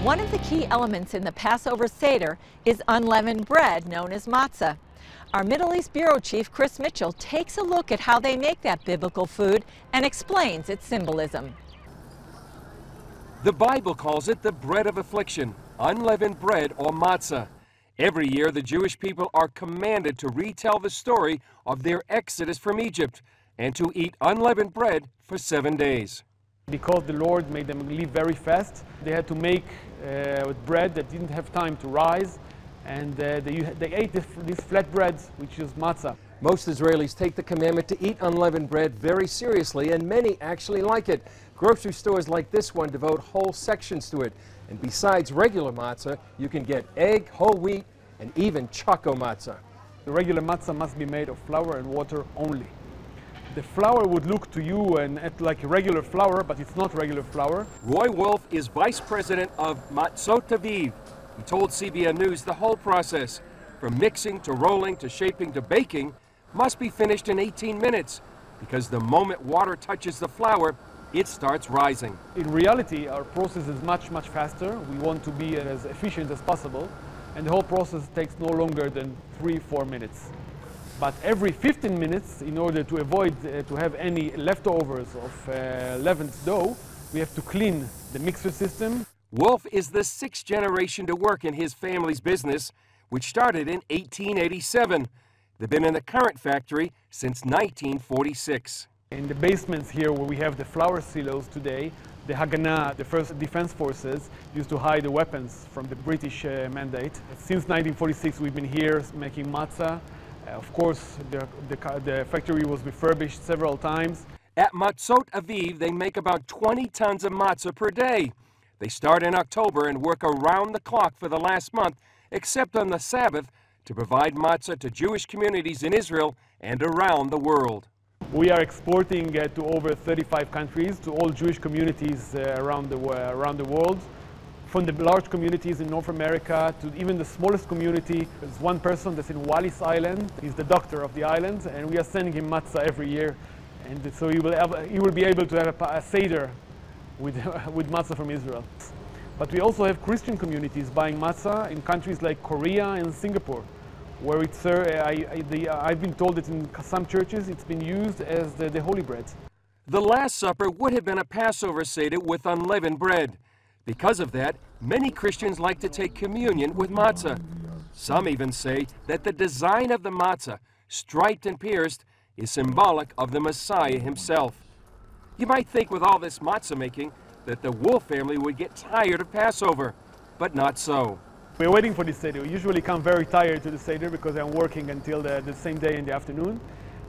One of the key elements in the Passover Seder is unleavened bread, known as matzah. Our Middle East Bureau Chief, Chris Mitchell, takes a look at how they make that biblical food and explains its symbolism. The Bible calls it the bread of affliction, unleavened bread or matzah. Every year, the Jewish people are commanded to retell the story of their exodus from Egypt and to eat unleavened bread for 7 days. Because the Lord made them live very fast, they had to make bread that didn't have time to rise, and they ate this flat bread, which is matzah. Most Israelis take the commandment to eat unleavened bread very seriously, and many actually like it. Grocery stores like this one devote whole sections to it. And besides regular matzah, you can get egg, whole wheat, and even choco matzah. The regular matzah must be made of flour and water only. The flour would look to you and act like a regular flour, but it's not regular flour. Roy Wolf is vice president of Matzot Aviv. He told CBN News the whole process, from mixing to rolling to shaping to baking, must be finished in 18 minutes, because the moment water touches the flour, it starts rising. In reality, our process is much faster. We want to be as efficient as possible, and the whole process takes no longer than 3-4 minutes. But every 15 minutes, in order to avoid to have any leftovers of leavened dough, we have to clean the mixer system. Wolf is the 6th generation to work in his family's business, which started in 1887. They've been in the current factory since 1946. In the basements here where we have the flour silos today, the Haganah, the first defense forces, used to hide the weapons from the British mandate. Since 1946 we've been here making matzah. Of course, the factory was refurbished several times. At Matzot Aviv, they make about 20 tons of matzah per day. They start in October and work around the clock for the last month, except on the Sabbath, to provide matzah to Jewish communities in Israel and around the world. We are exporting to over 35 countries, to all Jewish communities around the world. From the large communities in North America to even the smallest community. There's one person that's in Wallis Island. He's the doctor of the island, and we are sending him matzah every year. And so he will be able to have a Seder with matzah from Israel. But we also have Christian communities buying matzah in countries like Korea and Singapore, where it's, I've been told that in some churches it's been used as the holy bread. The Last Supper would have been a Passover Seder with unleavened bread. Because of that, many Christians like to take communion with matzah. Some even say that the design of the matzah, striped and pierced, is symbolic of the Messiah himself. You might think with all this matzah making that the Wolf family would get tired of Passover, but not so. We're waiting for this Seder. We usually come very tired to the Seder because I'm working until the same day in the afternoon.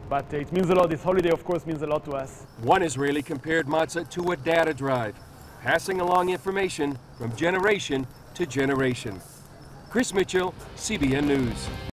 But it means a lot. This holiday, of course, means a lot to us. One Israeli compared matzah to a data drive, passing along information from generation to generation. Chris Mitchell, CBN News.